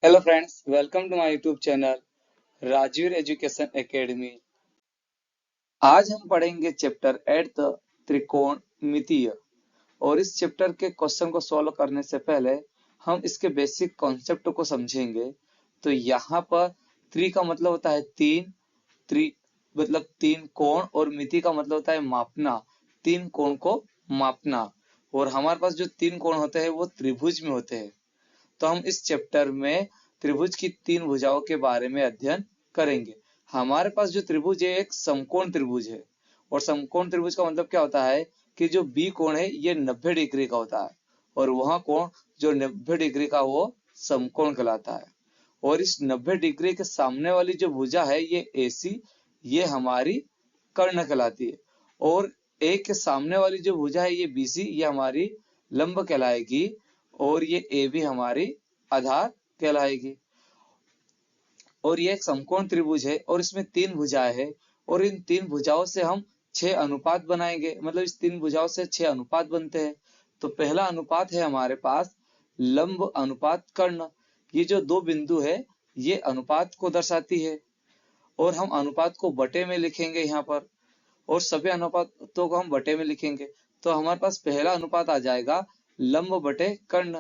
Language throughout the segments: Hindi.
Hello friends, welcome to my YouTube channel Rajveer education academy. आज हम पढ़ेंगे चैप्टर 8 त्रिकोणमितीय। और इस चैप्टर के क्वेश्चन को सॉल्व करने से पहले हम इसके बेसिक कॉन्सेप्ट को समझेंगे। तो यहाँ पर त्रि का मतलब होता है तीन, त्रि मतलब तीन कोण, और मिति का मतलब होता है मापना, तीन कोण को मापना। और हमारे पास जो तीन कोण होते हैं वो त्रिभुज में होते हैं। तो हम इस चैप्टर में त्रिभुज की तीन भुजाओं के बारे में अध्ययन करेंगे। हमारे पास जो त्रिभुज है एक समकोण त्रिभुज है। और समकोण त्रिभुज का मतलब क्या होता है कि जो बी कोण है ये 90 डिग्री का होता है, और वह कोण जो 90 डिग्री का वो समकोण कहलाता है। और इस 90 डिग्री के सामने वाली जो भुजा है ये AC, ये हमारी कर्ण कहलाती है। और ए के सामने वाली जो भुजा है ये BC, ये हमारी लंब कहलाएगी। और ये AB हमारी आधार कहलाएगी। और ये एक समकोण त्रिभुज है और इसमें तीन भुजाएं हैं। और इन तीन भुजाओं से हम 6 अनुपात बनाएंगे, मतलब इस तीन भुजाओं से 6 अनुपात बनते हैं। तो पहला अनुपात है हमारे पास लंब अनुपात कर्ण। ये जो दो बिंदु है ये अनुपात को दर्शाती है। और हम अनुपात को बटे में लिखेंगे यहाँ पर, और सभी अनुपातों को हम बटे में लिखेंगे। तो हमारे पास पहला अनुपात आ जाएगा लंब बटे कर्ण।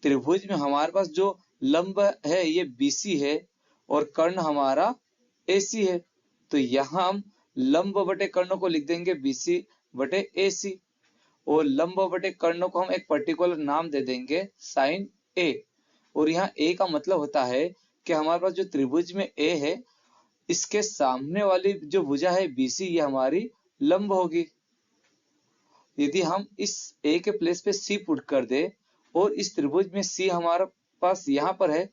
त्रिभुज में हमारे पास जो लंब है ये BC है और कर्ण हमारा AC है। तो यहाँ हम लंब बटे कर्ण को लिख देंगे BC बटे AC। और लंब बटे कर्ण को हम एक पर्टिकुलर नाम दे देंगे साइन A। और यहाँ A का मतलब होता है कि हमारे पास जो त्रिभुज में A है इसके सामने वाली जो भुजा है BC, ये हमारी लंब होगी। यदि हम इस A के प्लेस पे C पुट कर दे और इस त्रिभुज में C हमारे पास यहाँ पर है,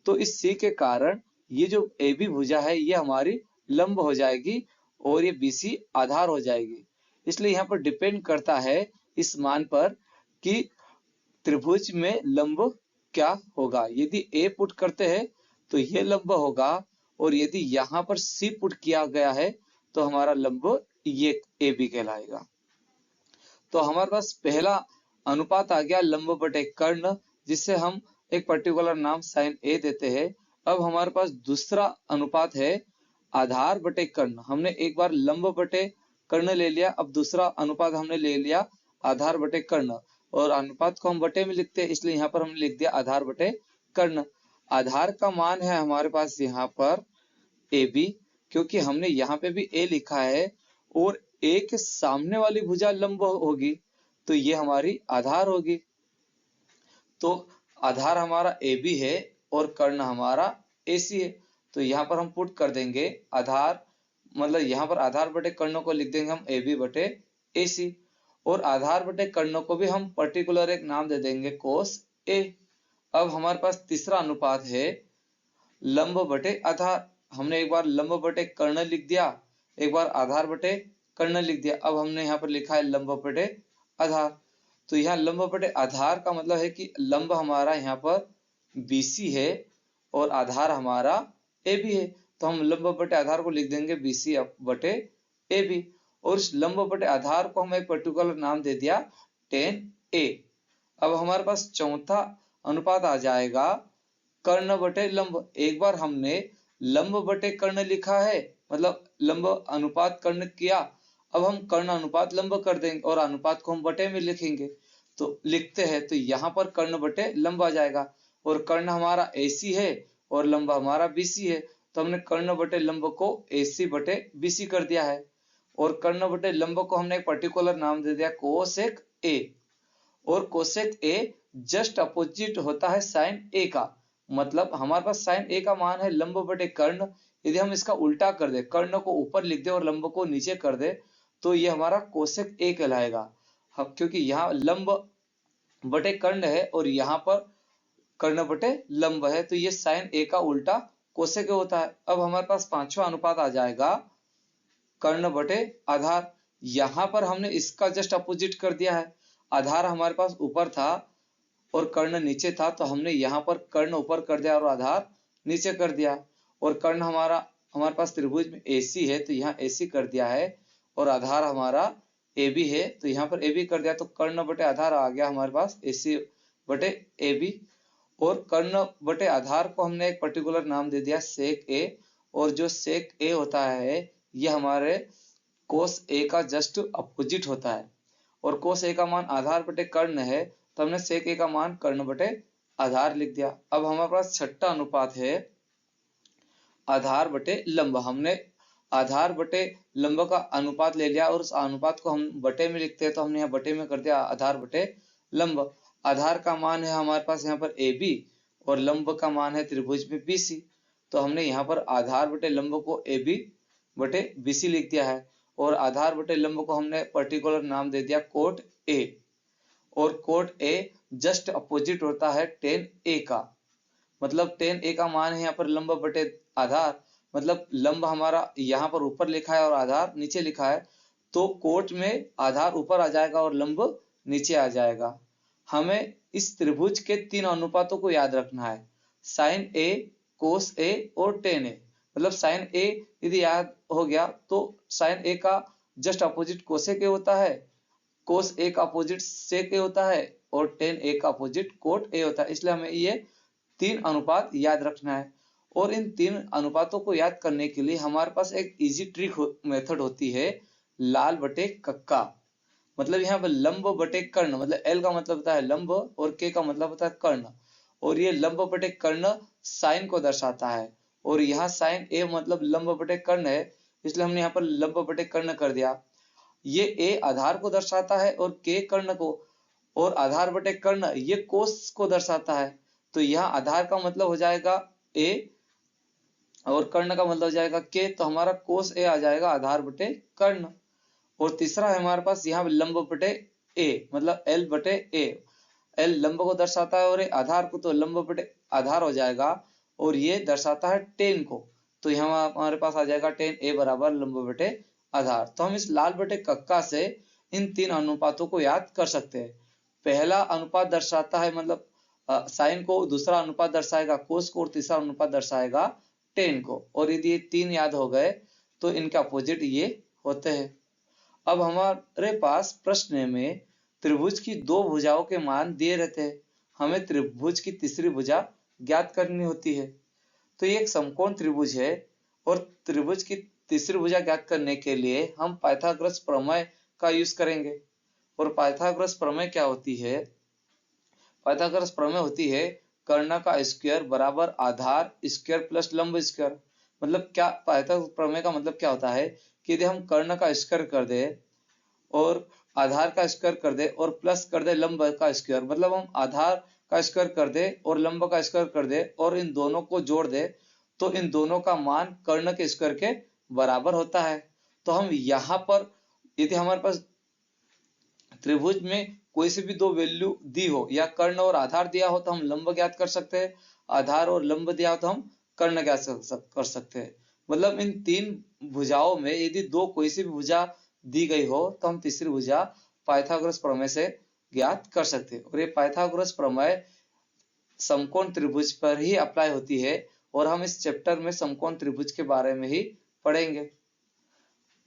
तो इस C के कारण ये जो AB भुजा है ये हमारी लंब हो जाएगी और ये BC आधार हो जाएगी। इसलिए यहाँ पर डिपेंड करता है इस मान पर कि त्रिभुज में लंब क्या होगा। यदि A पुट करते हैं तो ये लंब होगा, और यदि यहाँ पर C पुट किया गया है तो हमारा लंब ये AB कहलाएगा। तो हमारे पास पहला अनुपात आ गया लंब बटे कर्ण, जिससे हम एक पर्टिकुलर नाम साइन A देते हैं। अब हमारे पास दूसरा अनुपात है आधार बटे कर्ण। हमने एक बार लंब बटे कर्ण ले लिया, अब दूसरा अनुपात हमने ले लिया आधार बटे कर्ण। और अनुपात को हम बटे में लिखते हैं, इसलिए यहाँ पर हमने लिख दिया आधार बटे कर्ण। आधार का मान है हमारे पास यहाँ पर AB, क्योंकि हमने यहाँ पे भी A लिखा है और A के सामने वाली भुजा लंब होगी, तो ये हमारी आधार होगी। तो आधार हमारा AB है और कर्ण हमारा AC है। तो यहाँ पर हम पुट कर देंगे आधार, मतलब यहाँ पर आधार बटे कर्ण को लिख देंगे हम AB बटे AC। और आधार बटे कर्ण को भी हम पर्टिकुलर एक नाम दे देंगे कोस A। अब हमारे पास तीसरा अनुपात है लंब बटे आधार। हमने एक बार लंब बटे कर्ण लिख दिया, एक बार आधार बटे कर्ण लिख दिया। अब हमने यहाँ पर लिखा है लंब बटे आधार। तो यहाँ लंब बटे आधार का मतलब है कि लंब हमारा यहाँ पर BC है और आधार हमारा AB है। तो हम लंब बटे आधार को लिख देंगे BC बटे AB। और इस लंब बटे आधार को हम एक पर्टिकुलर नाम दे दिया tan A। अब हमारे पास चौथा अनुपात आ जाएगा कर्ण बटे लंब। एक बार हमने लंब बटे कर्ण लिखा है, मतलब लंब अनुपात कर्ण किया। अब हम कर्ण अनुपात लंब कर देंगे और अनुपात को हम बटे में लिखेंगे। तो लिखते हैं तो यहाँ पर कर्ण बटे लंब आ जाएगा। और कर्ण हमारा AC है और लंब हमारा BC है, तो हमने कर्ण बटे लंब को AC बटे BC कर दिया है। और कर्ण बटे लंब को हमने एक पर्टिकुलर नाम दे दिया कोसेक A। और कोसेक A जस्ट अपोजिट होता है साइन A का। मतलब हमारे पास साइन A का मान है लंब बटे कर्ण। यदि हम इसका उल्टा कर दे, कर्ण को ऊपर लिख दे और लंब को नीचे कर दे, तो ये हमारा कोसेक A कहलाएगा। हम क्योंकि यहाँ लंब बटे कर्ण है और यहाँ पर कर्ण बटे लंब है, तो ये साइन A का उल्टा कोसेक होता है। अब हमारे पास पांचवा अनुपात आ जाएगा कर्ण बटे आधार। यहाँ पर हमने इसका जस्ट अपोजिट कर दिया है। आधार हमारे पास ऊपर था और कर्ण नीचे था, तो हमने यहाँ पर कर्ण ऊपर कर दिया और आधार नीचे कर दिया। और कर्ण हमारे पास त्रिभुज में AC है, तो यहाँ AC कर दिया है। और आधार हमारा AB है, तो यहाँ पर AB कर दिया। तो कर्ण बटे आधार आ गया हमारे पास AC बटे AB। और कर्ण बटे आधार को हमने एक पर्टिकुलर नाम दे दिया सेक ए, और जो सेक ए होता है ये हमारे कोस ए का जस्ट अपोजिट होता है, और कोस ए का मान आधार बटे कर्ण है, तो हमने सेक ए का मान कर्ण बटे आधार लिख दिया। अब हमारे पास छठा अनुपात है आधार बटे लंब। हमने आधार बटे लंब का अनुपात ले लिया और उस अनुपात को हम बटे में लिखते हैं, तो हमने यहाँ बटे में कर दिया आधार बटे लंब। आधार का मान है हमारे पास यहाँ पर ए बी और लंब का मान है त्रिभुज में बी सी, तो हमने यहाँ पर आधार बटे लंब को ए बी बटे बी सी लिख दिया है, और आधार बटे लंब को हमने पर्टिकुलर नाम दे दिया कोट ए, और कोट ए जस्ट अपोजिट होता है टेन ए का। मतलब टेन ए का मान है यहाँ पर लंब बटे आधार, मतलब लंब हमारा यहाँ पर ऊपर लिखा है और आधार नीचे लिखा है, तो कोट में आधार ऊपर आ जाएगा और लंब नीचे आ जाएगा। हमें इस त्रिभुज के तीन अनुपातों को याद रखना है, साइन ए, कोस ए और टेन ए। मतलब साइन ए यदि याद हो गया तो साइन ए का जस्ट अपोजिट कोसेक ए होता है, कोस ए का अपोजिट सेक ए होता है, और टेन ए का अपोजिट कोट ए होता है। इसलिए हमें ये तीन अनुपात याद रखना है, और इन तीन अनुपातों को याद करने के लिए हमारे पास एक इजी ट्रिक मेथड होती है, लाल बटे कक्का। मतलब यहाँ पर लंब बटे कर्ण, मतलब एल का मतलब होता है लंब और के का मतलब होता है कर्ण, और ये लंब बटे कर्ण साइन को दर्शाता है, और यहाँ साइन ए मतलब लंब बटे कर्ण है, इसलिए हमने यहाँ पर लंब बटे कर्ण कर दिया। ये ए आधार को दर्शाता है और के कर्ण को, और आधार बटे कर्ण ये कोस को दर्शाता है, तो यहाँ आधार का मतलब हो जाएगा ए और कर्ण का मतलब हो जाएगा के, तो हमारा कोस ए आ जाएगा आधार बटे कर्ण। और तीसरा है हमारे पास यहाँ लंब बटे ए, मतलब एल बटे ए, एल लंब को दर्शाता है और ए आधार को, तो लंब बटे आधार हो जाएगा, और ये दर्शाता है टेन को, तो यहाँ हमारे पास आ जाएगा टेन ए बराबर लंब बटे आधार। तो हम इस लाल बटे कक्का से इन तीन अनुपातों को याद कर सकते हैं। पहला अनुपात दर्शाता है मतलब साइन को, दूसरा अनुपात दर्शाएगा कोस को, और तीसरा अनुपात दर्शाएगा टेन को, और यदि ये तीन याद हो गए तो इनके अपोजिट ये होते हैं। अब हमारे पास प्रश्न में त्रिभुज की दो भुजाओं के मान दिए रहते हैं, हमें त्रिभुज की तीसरी भुजा ज्ञात करनी होती है। तो ये एक समकोण त्रिभुज है, और त्रिभुज की तीसरी भुजा ज्ञात करने के लिए हम पाइथागोरस प्रमेय का यूज करेंगे। और पाइथागोरस प्रमेय क्या होती है? पाइथागोरस प्रमेय होती है कर्ण का स्क्वायर बराबर आधार स्क्वायर प्लस लंब स्क्वायर। मतलब क्या पाइथागोरस प्रमेय का मतलब क्या होता है कि यदि हम कर्ण का स्क्वायर कर दे और आधार का स्क्वायर कर दे और प्लस कर दे लंब का स्क्वायर, मतलब हम आधार का स्क्वायर कर दे और लंब का स्क्वायर कर दे और इन दोनों को जोड़ दे, तो इन दोनों का मान कर्ण के स्क्वायर के बराबर होता है। तो हम यहाँ पर यदि हमारे पास त्रिभुज में कोई से भी दो वैल्यू दी हो, या कर्ण और आधार दिया हो तो हम लंब ज्ञात कर सकते हैं, आधार और लंब दिया हो तो हम कर्ण ज्ञात कर सकते हैं। मतलब इन तीन भुजाओं में यदि दो कोई सी भी भुजा दी गई हो तो हम तीसरी भुजा पाइथागोरस प्रमेय से ज्ञात कर सकते हैं। और ये पाइथागोरस प्रमेय समकोण त्रिभुज पर ही अप्लाई होती है, और हम इस चैप्टर में समकोण त्रिभुज के बारे में ही पढ़ेंगे।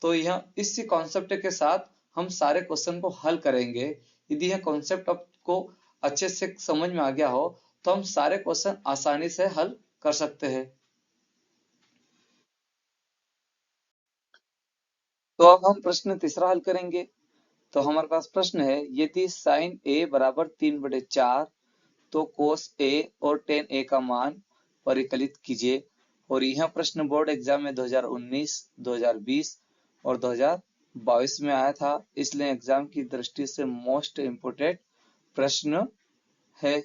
तो यह इसी कॉन्सेप्ट के साथ हम सारे क्वेश्चन को हल करेंगे। यदि यह कॉन्सेप्ट आपको अच्छे से समझ में आ गया हो तो हम सारे क्वेश्चन आसानी से हल कर सकते हैं। तो अब हम प्रश्न तीसरा हल करेंगे। तो हमारे पास प्रश्न है, यदि साइन ए बराबर 3/4 तो कोस ए और टेन ए का मान परिकलित कीजिए। और यह प्रश्न बोर्ड एग्जाम में 2019, 2020 और 2022 में आया था, इसलिए एग्जाम की दृष्टि से मोस्ट इम्पोर्टेंट प्रश्न है।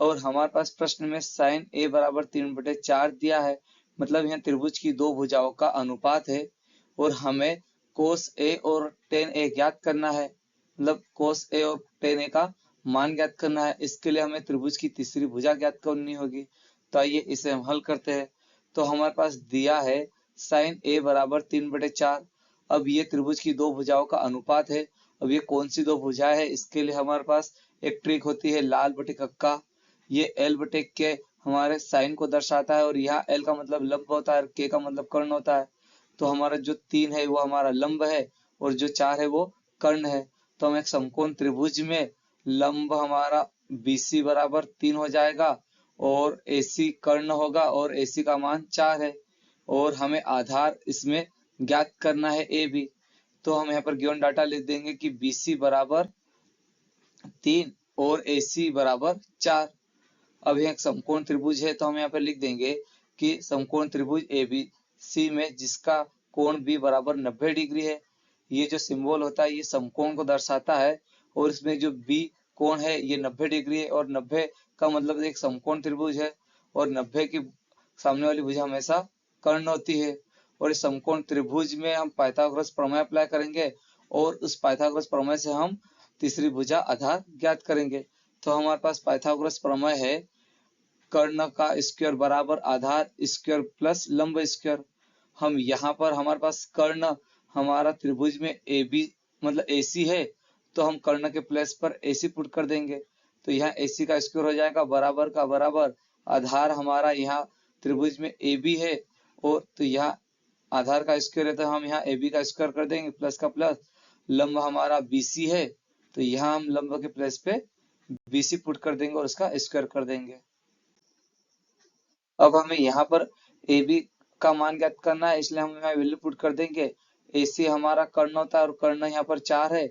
और हमारे पास प्रश्न में साइन ए बराबर 3/4 दिया है, मतलब यह त्रिभुज की दो भुजाओं का अनुपात है, और हमें कोस ए और टेन ए ज्ञात करना है, मतलब कोस ए और टेन ए का मान ज्ञात करना है। इसके लिए हमें त्रिभुज की तीसरी भुजा ज्ञात करनी होगी। तो आइए इसे हम हल करते हैं। तो हमारे पास दिया है साइन ए बराबर 3/4। अब ये त्रिभुज की दो भुजाओं का अनुपात है। अब ये कौन सी दो भुजा है, इसके लिए हमारे पास एक ट्रिक होती है लाल बटे कक्का। ये एल बटे के हमारे साइन को दर्शाता है, और यहाँ एल का मतलब लंब होता है और के का मतलब कर्ण होता है। तो हमारा जो 3 है वो हमारा लंब है, और जो 4 है वो कर्ण है। तो हम एक समकोण त्रिभुज में लंब हमारा BC बराबर 3 हो जाएगा और AC कर्ण होगा और AC का मान 4 है और हमें आधार इसमें ज्ञात करना है AB। तो हम यहाँ पर गिवन डाटा लिख देंगे कि BC बराबर 3 और AC बराबर 4। अब यह एक समकोण त्रिभुज है तो हम यहाँ पर लिख देंगे कि समकोण त्रिभुज ABC में जिसका कोण B बराबर 90 डिग्री है। ये जो सिंबल होता है ये समकोण को दर्शाता है और इसमें जो B कोण है ये 90 डिग्री है और 90 का मतलब एक समकोण त्रिभुज है और 90 की सामने वाली भुजा हमेशा कर्ण होती है। और इस समकोण त्रिभुज में हम पाइथागोरस प्रमेय अप्लाई करेंगे और उस पाइथागोरस प्रमेय से हम तीसरी भुजा आधार ज्ञात करेंगे। तो हमारे पास पाइथागोरस प्रमेय है कर्ण का स्क्वायर बराबर आधार स्क्वायर प्लस लंब स्क्वायर। हम यहाँ पर हमारे पास कर्ण हमारा त्रिभुज में AB मतलब AC है तो हम कर्ण के प्लेस पर AC पुट कर देंगे। तो यहाँ AC का स्क्वायर हो जाएगा बराबर का बराबर आधार हमारा यहाँ त्रिभुज में AB है और तो यहाँ आधार का स्क्वायर है तो हम यहाँ AB का स्क्वायर कर देंगे प्लस का प्लस। लंब हमारा BC है तो यहाँ हम लंब के प्लेस पे BC पुट कर देंगे और उसका स्क्वायर कर देंगे। अब हमें यहाँ पर AB का मान ज्ञात करना है इसलिए हम यहाँ वैल्यू पुट कर देंगे। AC हमारा कर्ण होता है और कर्ण यहाँ पर 4 है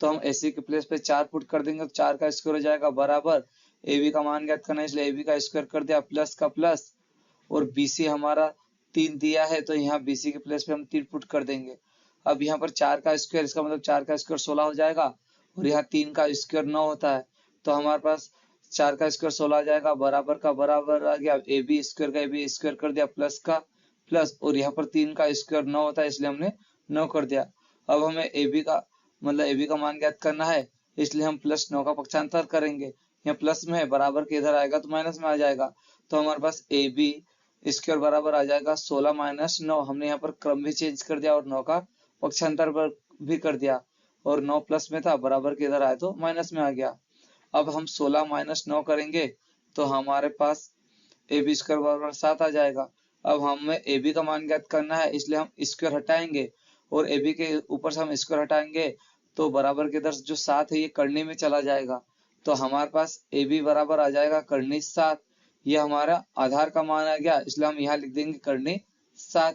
तो हम AC के प्लेस पे 4 पुट कर देंगे तो 4 का स्क्वायर हो जाएगा बराबर AB का मान ज्ञात करना है इसलिए AB का स्क्वायर कर दिया प्लस का प्लस और BC हमारा 3 दिया है तो यहाँ BC के प्लेस पे हम 3 पुट कर देंगे। अब यहाँ पर 4 का स्क्वायर इसका मतलब 4 का स्क्वायर 16 हो जाएगा और यहाँ 3 का स्क्वायर 9 होता है तो हमारे पास 4 का स्क्वायर 16 आ जाएगा बराबर का बराबर आ गया AB स्क्वायर का AB स्क्वायर कर दिया प्लस का प्लस और यहाँ पर 3 का स्क्वायर 9 होता है इसलिए हमने 9 कर दिया। अब हमें AB का मतलब AB का मान ज्ञात करना है इसलिए हम प्लस 9 का पक्षांतर करेंगे। यहाँ प्लस में है बराबर के इधर आएगा तो माइनस में आ जाएगा तो हमारे पास AB स्क्वायर बराबर आ जाएगा 16 माइनस 9। हमने यहाँ पर क्रम भी चेंज कर दिया और 9 का पक्षांतर भी कर दिया और 9 प्लस में था बराबर के इधर आया तो माइनस में आ गया। अब हम 16 माइनस 9 करेंगे तो हमारे पास AB स्क्वायर बराबर 7 आ जाएगा। अब हमें AB का मान ज्ञात करना है इसलिए हम स्क्वायर हटाएंगे और AB के ऊपर से हम स्क्वायर हटाएंगे तो बराबर के इधर जो 7 है ये करनी में चला जाएगा तो हमारे पास AB बराबर आ जाएगा करनी 7। ये हमारा आधार का मान आ गया इसलिए हम यहाँ लिख देंगे करनी 7।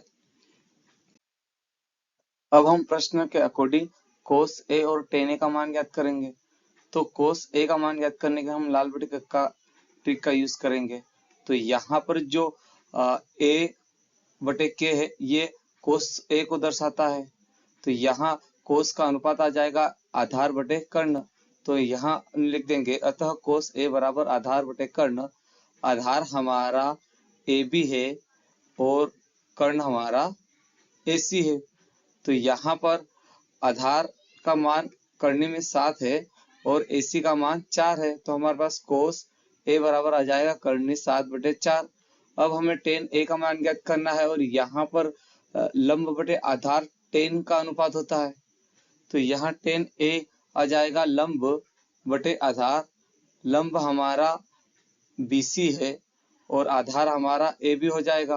अब हम प्रश्न के अकॉर्डिंग cos A और tan A का मान ज्ञात करेंगे। तो cos A का मान ज्ञात करने के हम लाल बटे का ट्रिक का यूज करेंगे। तो यहाँ पर जो A बटे K है ये cos A को दर्शाता है तो यहाँ cos का अनुपात आ जाएगा आधार बटे कर्ण। तो यहाँ लिख देंगे अतः cos A बराबर आधार बटे कर्ण। आधार हमारा AB है और कर्ण हमारा AC है तो यहाँ पर आधार का मान करनी में 7 है और AC का मान 4 है तो हमारे पास cos A बराबर आ जाएगा करनी 7 बटे 4। अब हमें tan A का मान ज्ञात करना है और यहाँ पर लंब बटे आधार tan का अनुपात होता है तो यहाँ tan A आ जाएगा लंब बटे आधार। लंब हमारा BC है और आधार हमारा AB हो जाएगा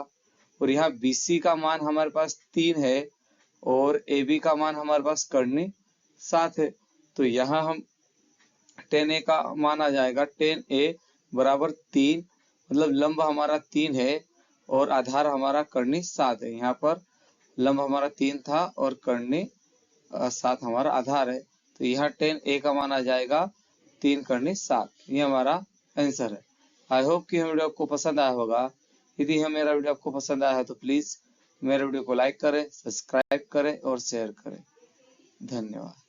और यहाँ BC का मान हमारे पास 3 है और AB का मान हमारे पास करनी 7 है तो यहाँ हम tan A का मान आ जाएगा tan A बराबर 3 मतलब लंब हमारा 3 है और आधार हमारा करनी 7 है। यहाँ पर लंब हमारा 3 था और करनी 7 हमारा आधार है तो यहाँ tan A का मान आ जाएगा 3 करनी 7। ये हमारा आंसर है। आई होप कि वीडियो आपको पसंद आया होगा। यदि मेरा वीडियो आपको पसंद आया है तो प्लीज मेरे वीडियो को लाइक करें, सब्सक्राइब करें और शेयर करें। धन्यवाद।